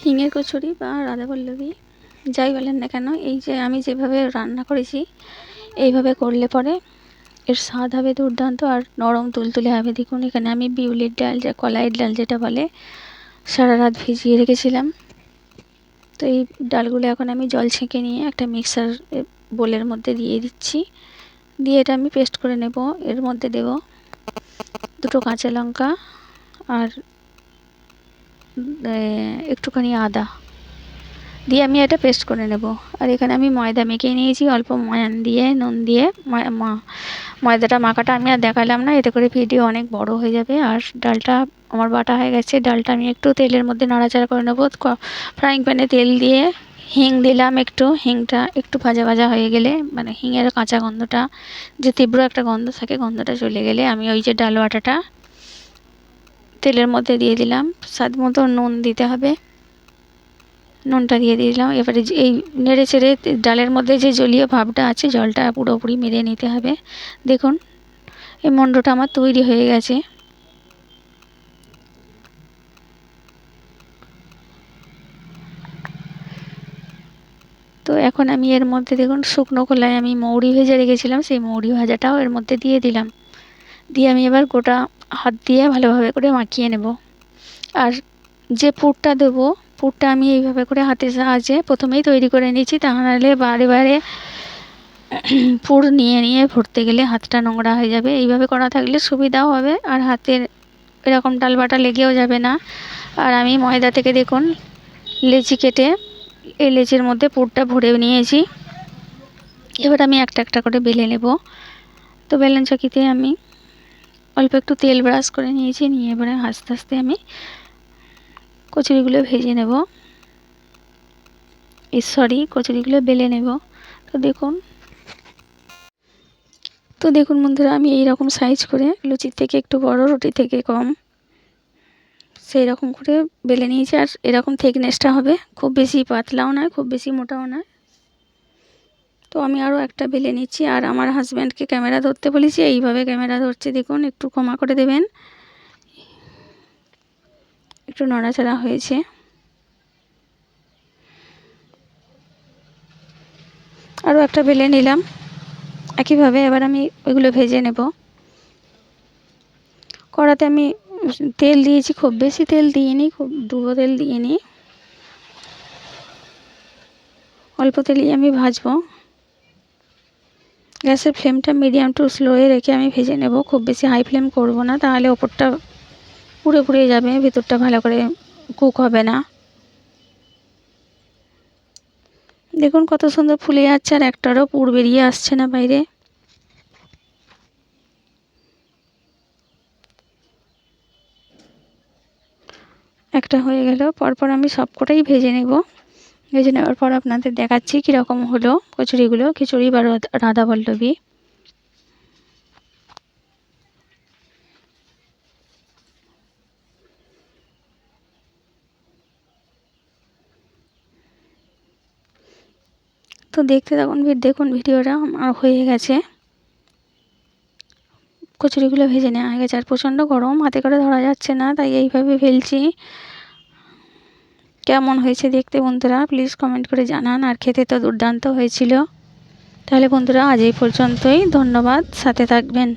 হিঙের কচুরি বা রাধাবল্লভী যাই বলেন না কেন, এই যে আমি যেভাবে রান্না করেছি এইভাবে করলে পরে এর স্বাদ হবে দুর্দান্ত আর নরম তুলতুলে হবে। দেখুন এখানে আমি বিউলির ডাল, যে কলাইয়ের ডাল যেটা বলে, সারা রাত ভিজিয়ে রেখেছিলাম। তো এই ডালগুলো এখন আমি জল ছেঁকে নিয়ে একটা মিক্সার বোলের মধ্যে দিয়ে দিচ্ছি। দিয়ে এটা আমি পেস্ট করে নেব। এর মধ্যে দেব 2টো কাঁচা লঙ্কা আর একটুখানি আদা দিয়ে আমি এটা পেস্ট করে নেব। আর এখানে আমি ময়দা মেখে নিয়েছি অল্প ময়ান দিয়ে, নুন দিয়ে। ময়দাটা মাখাটা আমি আর দেখালাম না, এতে করে ভিডিও অনেক বড় হয়ে যাবে। আর ডালটা আমার বাটা হয়ে গেছে। ডালটা আমি একটু তেলের মধ্যে নাড়াচাড়া করে নেব। ফ্রাইং প্যানে তেল দিয়ে হিং দিলাম একটু। হিংটা একটু ভাজা ভাজা হয়ে গেলে, মানে হিঙের কাঁচা গন্ধটা, যে তীব্র একটা গন্ধ থাকে, গন্ধটা চলে গেলে আমি ওই যে ডাল বাটাটা তেলের মধ্যে দিয়ে দিলাম। স্বাদ মতো নুন দিতে হবে, নুনটা দিয়ে দিলাম। এবারে এই নেড়ে চেড়ে ডালের মধ্যে যে জলীয় ভাবটা আছে, জলটা পুরোপুরি মেরে নিতে হবে। দেখুন এই মন্ডটা আমার তৈরি হয়ে গেছে। তো এখন আমি এর মধ্যে দেখুন শুকনো খোলায় আমি মৌরি ভেজে রেখেছিলাম, সেই মৌরি ভাজাটাও এর মধ্যে দিয়ে দিলাম। দিয়ে আমি এবার গোটা হাত দিয়ে ভালোভাবে করে মাখিয়ে নেব। আর যে পুরটা দেবো, পুরটা আমি এইভাবে করে হাতের সাহায্যে প্রথমেই তৈরি করে নিয়েছি, তা নাহলে বারে বারে পুর নিয়ে নিয়ে ভরতে গেলে হাতটা নোংরা হয়ে যাবে। এইভাবে করা থাকলে সুবিধাও হবে আর হাতের এরকম ডাল বাটা লেগেও যাবে না। আর আমি ময়দা থেকে দেখুন লেচি কেটে এই লেচির মধ্যে পুরটা ভরে নিয়েছি। এবার আমি একটা একটা করে বেলে নেব। তো বেলন চাকিতে আমি অল্প একটু তেল ব্রাশ করে নিয়েছি, নিয়ে এবারে আস্তে আস্তে আমি কচুরিগুলো ভেজে নেব, কচুরিগুলো বেলে নেব। তো দেখুন বন্ধুরা, আমি এই রকম সাইজ করে, লুচির থেকে একটু বড়, রুটি থেকে কম, সেই রকম করে বেলে নিয়েছি। আর এরকম থিকনেসটা হবে, খুব বেশি পাতলাও নয়, খুব বেশি মোটাও নয়। তো আমি আরও একটা বেলে নিচ্ছি। আর আমার হাজব্যান্ডকে ক্যামেরা ধরতে বলেছি, এইভাবে ক্যামেরা ধরছে দেখুন, একটু ক্ষমা করে দেবেন, একটু নড়াচড়া হয়েছে। আরও একটা বেলে নিলাম একইভাবে। এবার আমি ওইগুলো ভেজে নেব। কড়াতে আমি তেল দিয়েছি, খুব বেশি তেল দিইনি, খুব ডুবো তেল দিইনি, অল্প তেলই আমি ভাজবো। গ্যাসের ফ্লেমটা মিডিয়াম টু স্লোয়ে রেখে আমি ভেজে নেব, খুব বেশি হাই ফ্লেম করব না, তাহলে ওপরটা পুড়ে পুড়ে যাবে, ভেতরটা ভালো করে কুক হবে না। দেখুন কত সুন্দর ফুলে যাচ্ছে আর একটারও পুর বেরিয়ে আসছে না বাইরে। একটা হয়ে গেল, পরপর আমি সবকটাই ভেজে নেব। ভেজে নেওয়ার পর আপনাদের দেখাচ্ছি কীরকম হলো কচুরিগুলো, খিচুড়ি বা রাধাবল্লভী। তো দেখতে দেখুন ভিডিওটা আমার হয়ে গেছে, কচুরিগুলো ভেজে নেওয়া হয়ে গেছে। আর প্রচণ্ড গরম, হাতে করে ধরা যাচ্ছে না, তাই এইভাবে ফেলছি। কেমন হয়েছে দেখতে বন্ধুরা প্লিজ কমেন্ট করে জানান। আর খেতে তো দুর্দান্ত হয়েছিল। তাহলে বন্ধুরা আজ এই পর্যন্তই, ধন্যবাদ, সাথে থাকবেন।